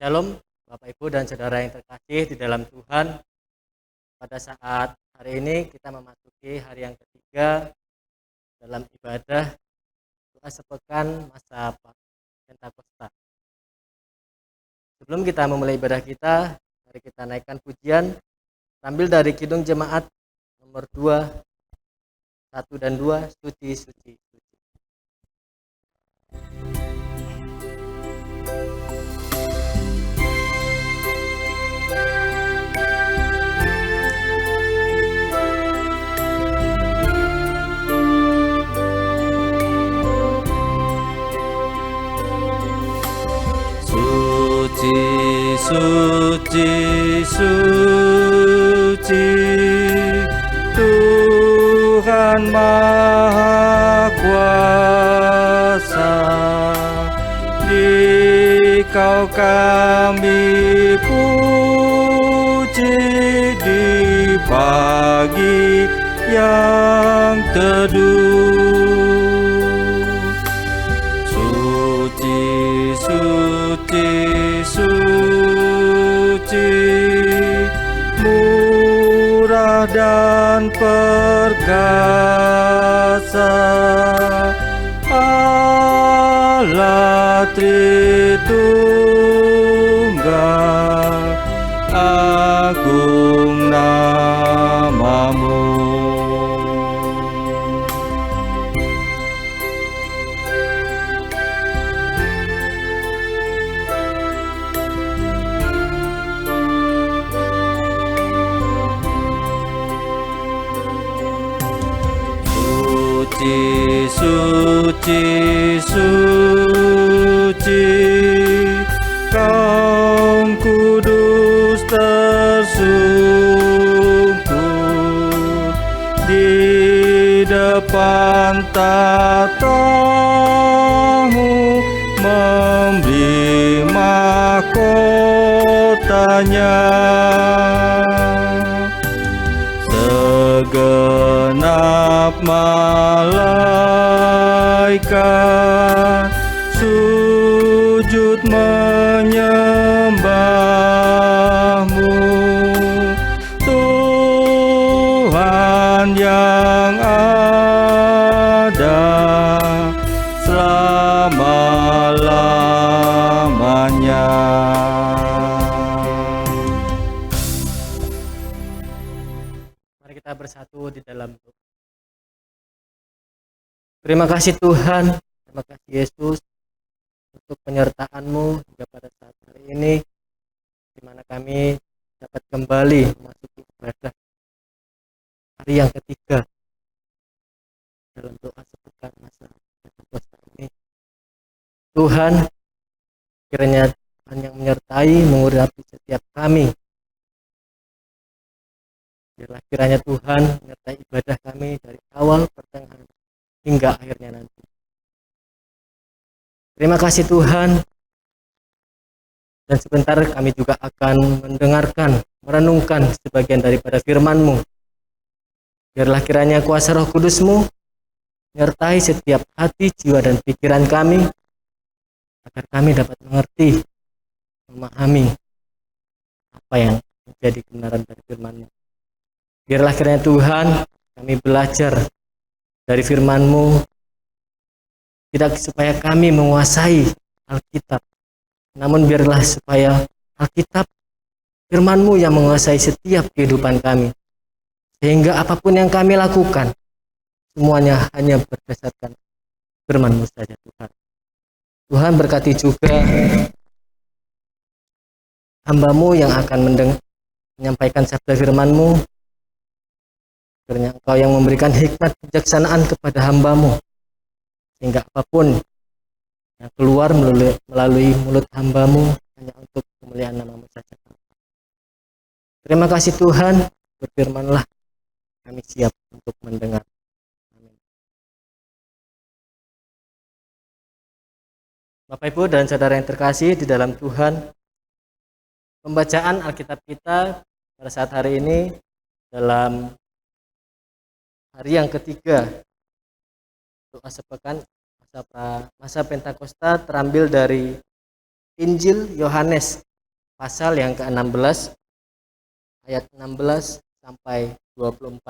Shalom Bapak Ibu dan Saudara yang terkasih di dalam Tuhan. Pada saat hari ini kita memasuki hari yang ketiga dalam ibadah doa sepekan masa Pentakosta. Sebelum kita memulai ibadah kita, mari kita naikkan pujian sambil dari Kidung Jemaat nomor 2, 1 dan 2, Suci, Suci, Suci. Suci, suci, suci, Tuhan Maha Kuasa. Dikau kami puji di pagi yang teduh. Suci, suci, suci, murah dan perkasa, Allah Tritunggal, agung namamu. Suci, suci, Kaum kudus tersungkur di depan tatamu, memberi mahkotanya. Segenap malaikat sujud menyembahmu, Tuhan yang ada selama-lamanya. Mari kita bersatu di dalam doa. Terima kasih Tuhan, terima kasih Yesus untuk penyertaan-Mu hingga pada saat hari ini, di mana kami dapat kembali memasuki ibadah hari yang ketiga dalam doa sepekan masa Pentakosta ini. Tuhan, kiranya Tuhan yang menyertai, mengurapi setiap kami. Biarlah kiranya Tuhan menyertai ibadah kami dari awal, pertengahan, hingga akhirnya nanti. Terima kasih Tuhan. Dan sebentar kami juga akan mendengarkan, merenungkan sebagian daripada firman-Mu. Biarlah kiranya kuasa Roh Kudus-Mu menyertai setiap hati, jiwa, dan pikiran kami, agar kami dapat mengerti, memahami apa yang menjadi kebenaran dari firman-Mu. Biarlah kiranya Tuhan kami belajar dari firman-Mu, tidak supaya kami menguasai Alkitab, namun biarlah supaya Alkitab, firman-Mu yang menguasai setiap kehidupan kami, sehingga apapun yang kami lakukan, semuanya hanya berdasarkan firman-Mu saja Tuhan. Tuhan berkati juga hamba-Mu yang akan menyampaikan sabda firman-Mu. Kiranya Engkau yang memberikan hikmat kebijaksanaan kepada hamba-Mu, sehingga apapun yang keluar melalui mulut hamba-Mu hanya untuk kemuliaan nama-Mu saja. Terima kasih Tuhan, berfirman-Lah, kami siap untuk mendengar. Amin. Bapak Ibu dan Saudara yang terkasih di dalam Tuhan, pembacaan Alkitab kita pada saat hari ini dalam hari yang ketiga doa sepekan masa Pentakosta terambil dari Injil Yohanes pasal yang ke-16 ayat 16 sampai 24.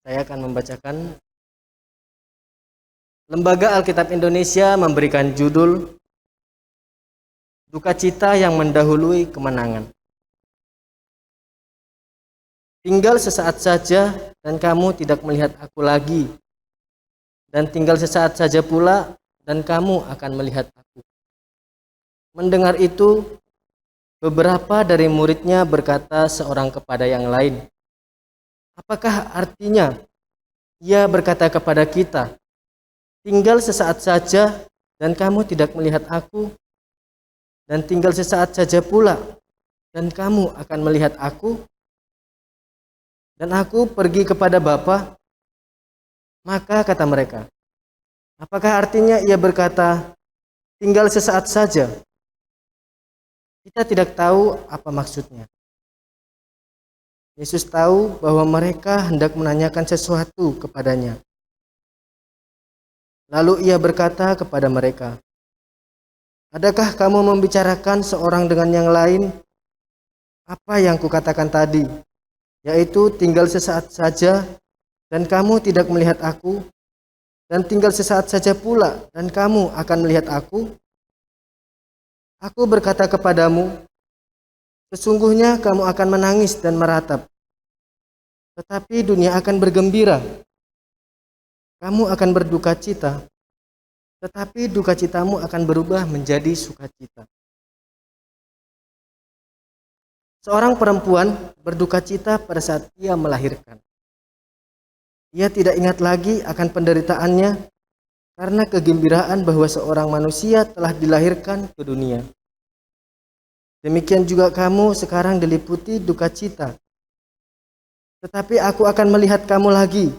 Saya akan membacakan. Lembaga Alkitab Indonesia memberikan judul Duka Cita yang Mendahului Kemenangan. Tinggal sesaat saja dan kamu tidak melihat aku lagi. Dan tinggal sesaat saja pula dan kamu akan melihat aku. Mendengar itu, beberapa dari muridnya berkata seorang kepada yang lain, apakah artinya ia berkata kepada kita, tinggal sesaat saja dan kamu tidak melihat aku, dan tinggal sesaat saja pula dan kamu akan melihat aku, dan aku pergi kepada Bapa? Maka kata mereka, apakah artinya ia berkata, tinggal sesaat saja? Kita tidak tahu apa maksudnya. Yesus tahu bahwa mereka hendak menanyakan sesuatu kepadanya. Lalu ia berkata kepada mereka, adakah kamu membicarakan seorang dengan yang lain apa yang kukatakan tadi, yaitu tinggal sesaat saja dan kamu tidak melihat aku, dan tinggal sesaat saja pula dan kamu akan melihat aku? Aku berkata kepadamu, sesungguhnya kamu akan menangis dan meratap, tetapi dunia akan bergembira. Kamu akan berduka cita, tetapi duka citamu akan berubah menjadi sukacita. Seorang perempuan berduka cita pada saat ia melahirkan. Ia tidak ingat lagi akan penderitaannya karena kegembiraan bahwa seorang manusia telah dilahirkan ke dunia. Demikian juga kamu sekarang diliputi duka cita. Tetapi aku akan melihat kamu lagi,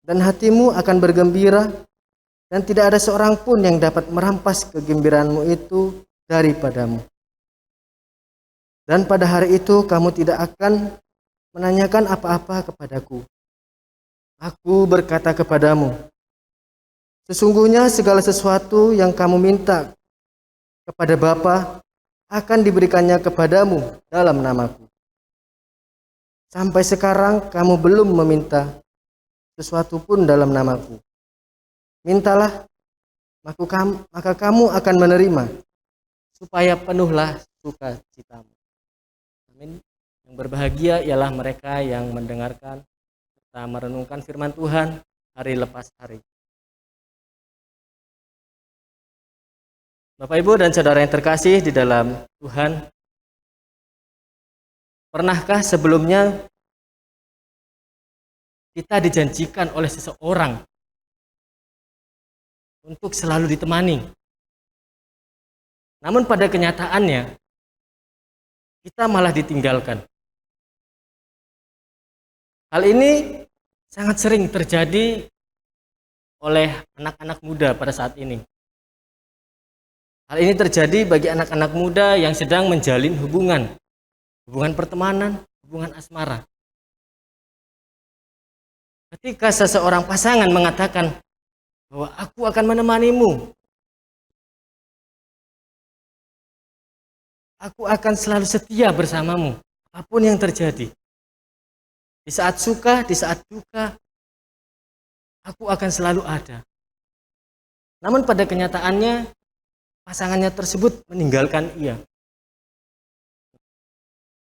dan hatimu akan bergembira, dan tidak ada seorang pun yang dapat merampas kegembiraanmu itu daripadamu. Dan pada hari itu kamu tidak akan menanyakan apa-apa kepadaku. Aku berkata kepadamu, sesungguhnya segala sesuatu yang kamu minta kepada Bapa akan diberikannya kepadamu dalam namaku. Sampai sekarang kamu belum meminta sesuatu pun dalam namaku. Mintalah, maka kamu akan menerima, supaya penuhlah sukacitamu. Amin. Yang berbahagia ialah mereka yang mendengarkan serta merenungkan firman Tuhan hari lepas hari. Bapak, Ibu, dan saudara yang terkasih di dalam Tuhan, pernahkah sebelumnya kita dijanjikan oleh seseorang untuk selalu ditemani? Namun pada kenyataannya, kita malah ditinggalkan. Hal ini sangat sering terjadi oleh anak-anak muda pada saat ini. Hal ini terjadi bagi anak-anak muda yang sedang menjalin hubungan pertemanan, hubungan asmara. Ketika seseorang pasangan mengatakan bahwa aku akan menemanimu, aku akan selalu setia bersamamu, apapun yang terjadi. Di saat suka, di saat duka, aku akan selalu ada. Namun pada kenyataannya, pasangannya tersebut meninggalkan ia.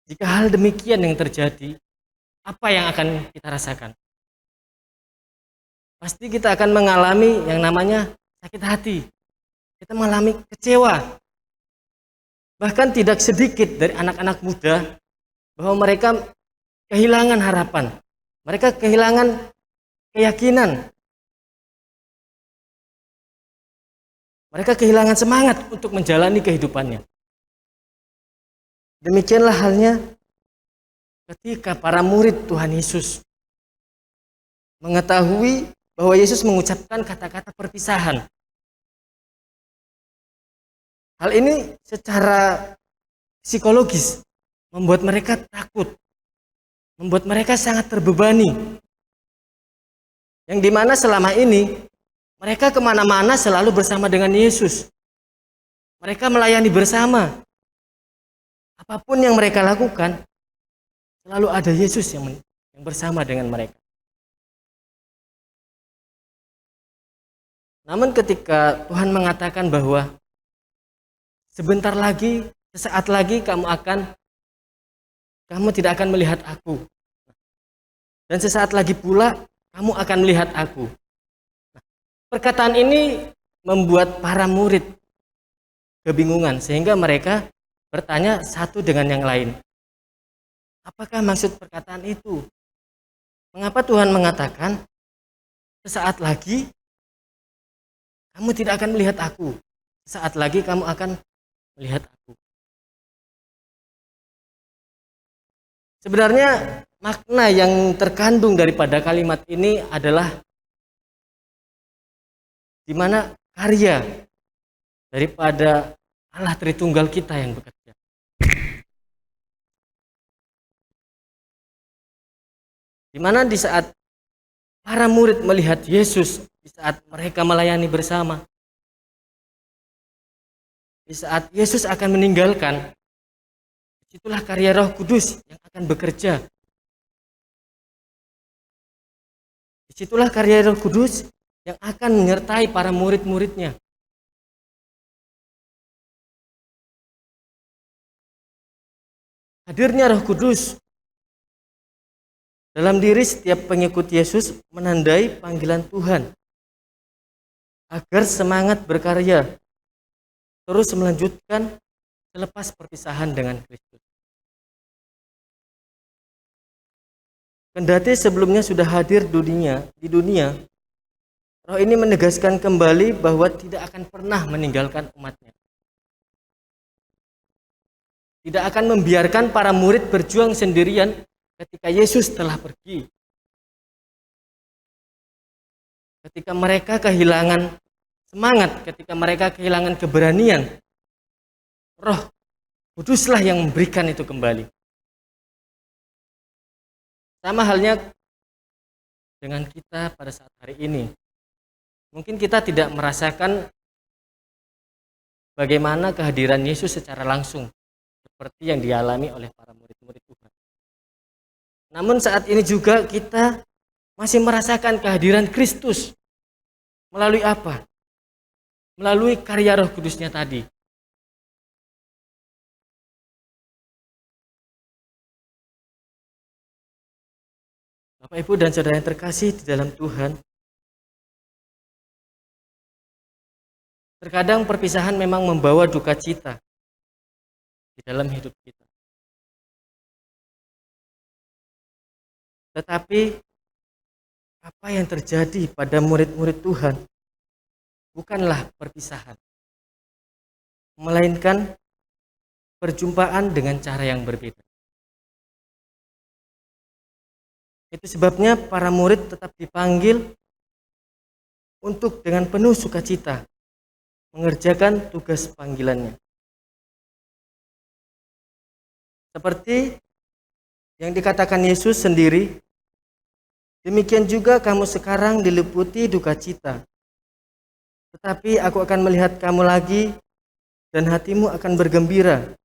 Jika hal demikian yang terjadi, apa yang akan kita rasakan? Pasti kita akan mengalami yang namanya sakit hati. Kita mengalami kecewa. Bahkan tidak sedikit dari anak-anak muda bahwa mereka kehilangan harapan. Mereka kehilangan keyakinan. Mereka kehilangan semangat untuk menjalani kehidupannya. Demikianlah halnya ketika para murid Tuhan Yesus mengetahui bahwa Yesus mengucapkan kata-kata perpisahan. Hal ini secara psikologis membuat mereka takut, membuat mereka sangat terbebani. Yang dimana selama ini mereka kemana-mana selalu bersama dengan Yesus. Mereka melayani bersama. Apapun yang mereka lakukan, selalu ada Yesus yang bersama dengan mereka. Namun ketika Tuhan mengatakan bahwa sebentar lagi, sesaat lagi kamu tidak akan melihat aku. Dan sesaat lagi pula kamu akan melihat aku. Perkataan ini membuat para murid kebingungan sehingga mereka bertanya satu dengan yang lain. Apakah maksud perkataan itu? Mengapa Tuhan mengatakan sesaat lagi kamu tidak akan melihat aku? Sesaat lagi kamu akan melihat aku. Sebenarnya makna yang terkandung daripada kalimat ini adalah di mana karya daripada Allah Tritunggal kita yang bekerja. Di mana di saat para murid melihat Yesus, di saat mereka melayani bersama, di saat Yesus akan meninggalkan, disitulah karya Roh Kudus yang akan bekerja. Disitulah karya Roh Kudus yang akan menyertai para murid-muridnya. Hadirnya Roh Kudus dalam diri setiap pengikut Yesus menandai panggilan Tuhan agar semangat berkarya terus melanjutkan selepas perpisahan dengan Kristus. Kendati sebelumnya sudah hadir di dunia, Roh ini menegaskan kembali bahwa tidak akan pernah meninggalkan umatnya. Tidak akan membiarkan para murid berjuang sendirian ketika Yesus telah pergi. Ketika mereka kehilangan semangat, ketika mereka kehilangan keberanian, Roh Kuduslah yang memberikan itu kembali. Sama halnya dengan kita pada saat hari ini. Mungkin kita tidak merasakan bagaimana kehadiran Yesus secara langsung seperti yang dialami oleh para murid-murid Tuhan. Namun saat ini juga kita masih merasakan kehadiran Kristus. Melalui apa? Melalui karya Roh Kudusnya tadi. Bapak, Ibu, dan saudara yang terkasih di dalam Tuhan, terkadang perpisahan memang membawa duka cita di dalam hidup kita. Tetapi apa yang terjadi pada murid-murid Tuhan bukanlah perpisahan, melainkan perjumpaan dengan cara yang berbeda. Itu sebabnya para murid tetap dipanggil untuk dengan penuh sukacita mengerjakan tugas panggilannya. Seperti yang dikatakan Yesus sendiri, demikian juga kamu sekarang diliputi duka cita. Tetapi aku akan melihat kamu lagi dan hatimu akan bergembira.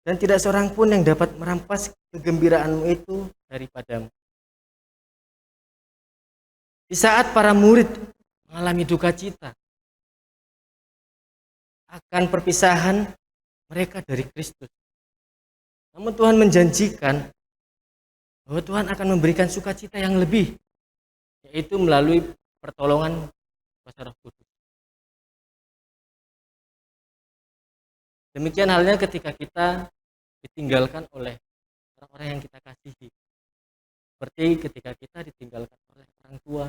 Dan tidak seorang pun yang dapat merampas kegembiraanmu itu daripadamu. Di saat para murid mengalami duka cita akan perpisahan mereka dari Kristus, namun Tuhan menjanjikan bahwa Tuhan akan memberikan sukacita yang lebih, yaitu melalui pertolongan kuasa Roh Kudus. Demikian halnya ketika kita ditinggalkan oleh orang-orang yang kita kasihi. Seperti ketika kita ditinggalkan oleh orang tua.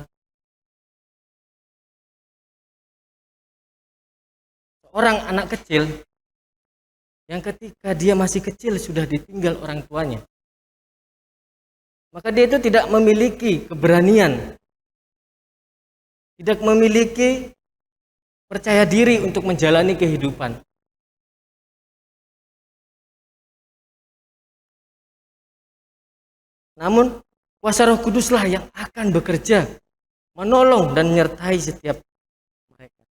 Seorang anak kecil yang ketika dia masih kecil sudah ditinggal orang tuanya, maka dia itu tidak memiliki keberanian, tidak memiliki percaya diri untuk menjalani kehidupan. Namun kuasa Roh Kuduslah yang akan bekerja, menolong dan menyertai setiap mereka.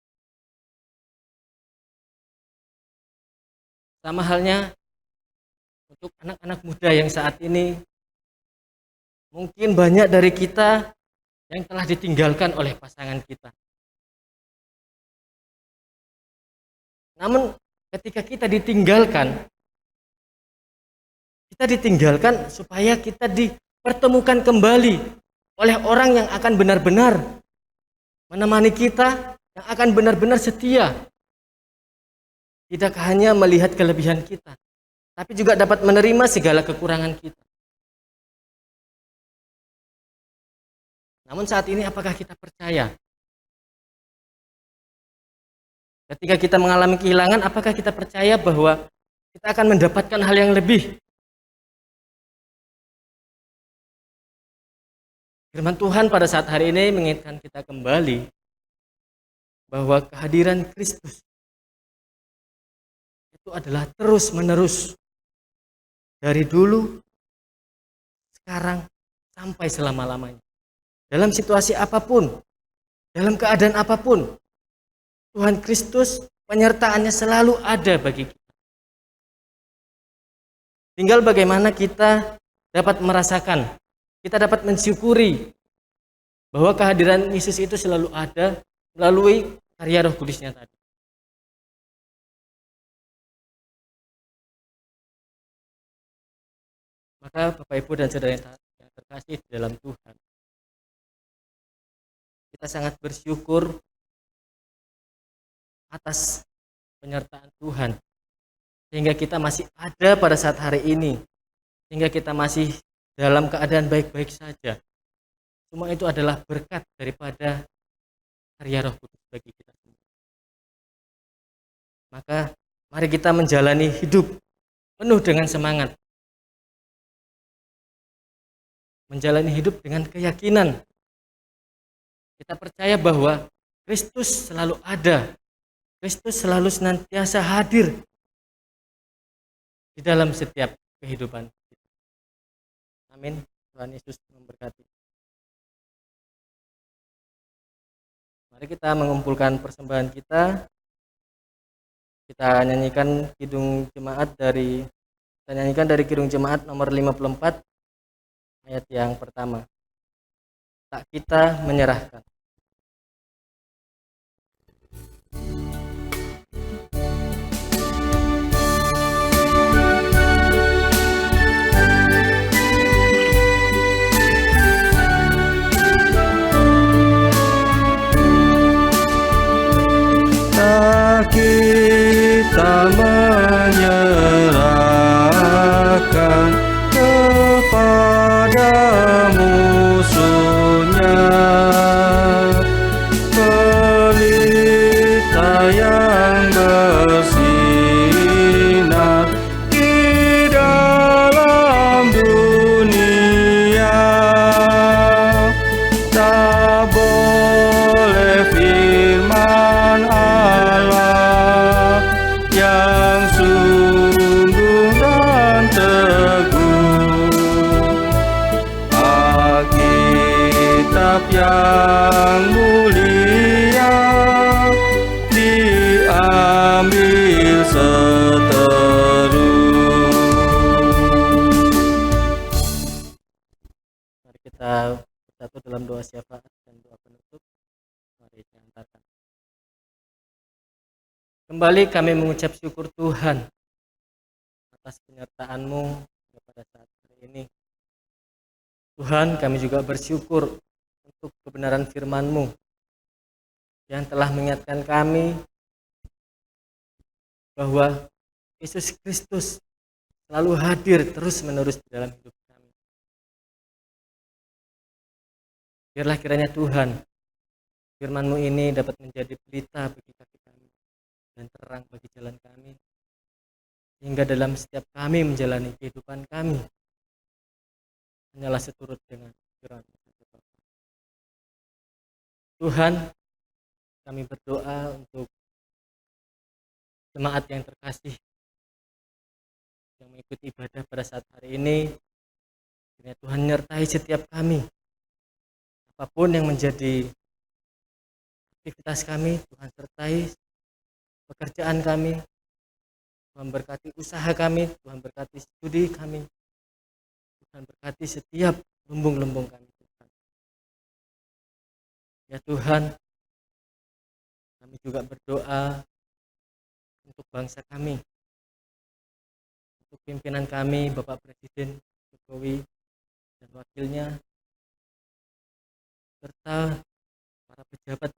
Sama halnya untuk anak-anak muda yang saat ini, mungkin banyak dari kita yang telah ditinggalkan oleh pasangan kita. Namun ketika kita ditinggalkan supaya kita dipertemukan kembali oleh orang yang akan benar-benar menemani kita, yang akan benar-benar setia. Tidak hanya melihat kelebihan kita, tapi juga dapat menerima segala kekurangan kita. Namun saat ini apakah kita percaya? Ketika kita mengalami kehilangan, apakah kita percaya bahwa kita akan mendapatkan hal yang lebih? Firman Tuhan pada saat hari ini mengingatkan kita kembali bahwa kehadiran Kristus itu adalah terus-menerus, dari dulu, sekarang, sampai selama-lamanya. Dalam situasi apapun, dalam keadaan apapun, Tuhan Kristus penyertaannya selalu ada bagi kita. Tinggal bagaimana kita dapat merasakan, kita dapat mensyukuri bahwa kehadiran Yesus itu selalu ada melalui karya Roh Kudus-Nya tadi. Maka Bapak Ibu dan Saudara yang terkasih di dalam Tuhan, kita sangat bersyukur atas penyertaan Tuhan, sehingga kita masih ada pada saat hari ini, sehingga kita masih dalam keadaan baik-baik saja. Semua itu adalah berkat daripada karya Roh Kudus bagi kita semua. Maka mari kita menjalani hidup penuh dengan semangat, menjalani hidup dengan keyakinan. Kita percaya bahwa Kristus selalu ada, Kristus selalu senantiasa hadir di dalam setiap kehidupan kita. Amin. Tuhan Yesus memberkati. Mari kita mengumpulkan persembahan kita. Kita nyanyikan Kidung Jemaat dari Kidung Jemaat nomor 54 ayat yang pertama. Tak kita menyerahkan. Kita menyerahkan kepada musuhnya, pelita yang bersinar di dalam dunia. Tak boleh firman Allah yang sungguh dan teguh, Alkitab yang mulia diambil seterus. Mari kita bersatu dalam doa syafaat dan doa penutup. Mari kita antarkan. Kembali kami mengucap syukur Tuhan atas penyertaan-Mu pada saat hari ini. Tuhan, kami juga bersyukur untuk kebenaran firman-Mu yang telah mengingatkan kami bahwa Yesus Kristus selalu hadir terus-menerus di dalam hidup kami. Biarlah kiranya Tuhan, firman-Mu ini dapat menjadi pelita bagi kaki kami dan terang bagi jalan kami, hingga dalam setiap kami menjalani kehidupan kami hanyalah seturut dengan firman Tuhan. Kami berdoa untuk jemaat yang terkasih yang mengikuti ibadah pada saat hari ini. Kiranya Tuhan menyertai setiap kami, apapun yang menjadi aktivitas kami, Tuhan sertai pekerjaan kami, Tuhan berkati usaha kami, Tuhan berkati studi kami, Tuhan berkati setiap lumbung-lumbung kami, Tuhan. Ya Tuhan, kami juga berdoa untuk bangsa kami, untuk pimpinan kami, Bapak Presiden Jokowi dan wakilnya, serta para pejabat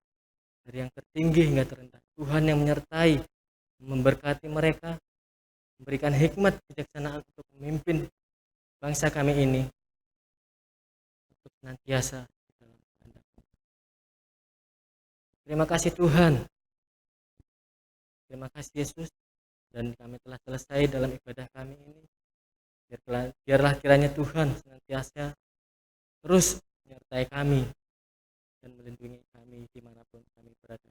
dari yang tertinggi hingga terendah. Tuhan yang menyertai, memberkati mereka, memberikan hikmat kebijaksanaan untuk memimpin bangsa kami ini untuk senantiasa di dalam kehendak. Terima kasih Tuhan, terima kasih Yesus, dan kami telah selesai dalam ibadah kami ini. Biarlah kiranya Tuhan senantiasa terus menyertai kami dan melindungi kami dimanapun kami berada.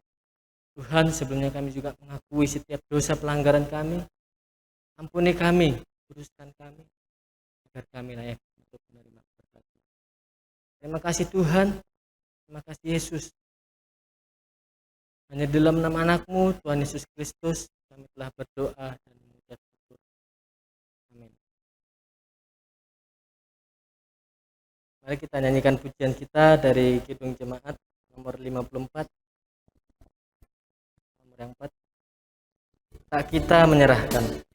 Tuhan, sebelumnya kami juga mengakui setiap dosa pelanggaran kami. Ampuni kami, kuduskan kami, agar kami layak untuk menerima berkat. Terima kasih Tuhan, terima kasih Yesus. Hanya dalam nama anakmu, Tuhan Yesus Kristus, kami telah berdoa dan mengucap syukur. Amin. Mari kita nyanyikan pujian kita dari Kidung Jemaat nomor 54. Nomor yang 4. Tak kita menyerahkan.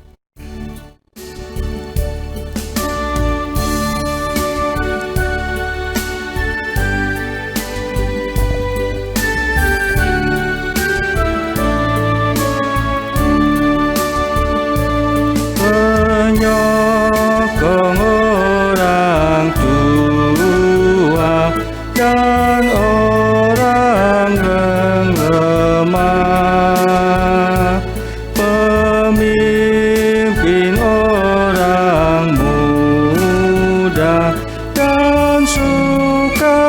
Penyokong orang tua dan orang yang lemah, pemimpin orang muda dan sukacitanya,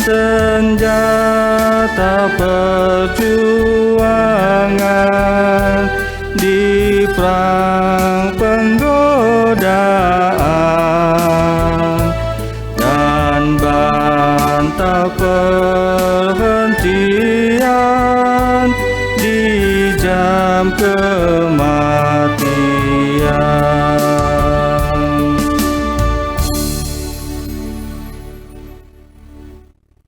senjata perjuangan di perang penggodaan, dan bantal perhentian di jam kematian.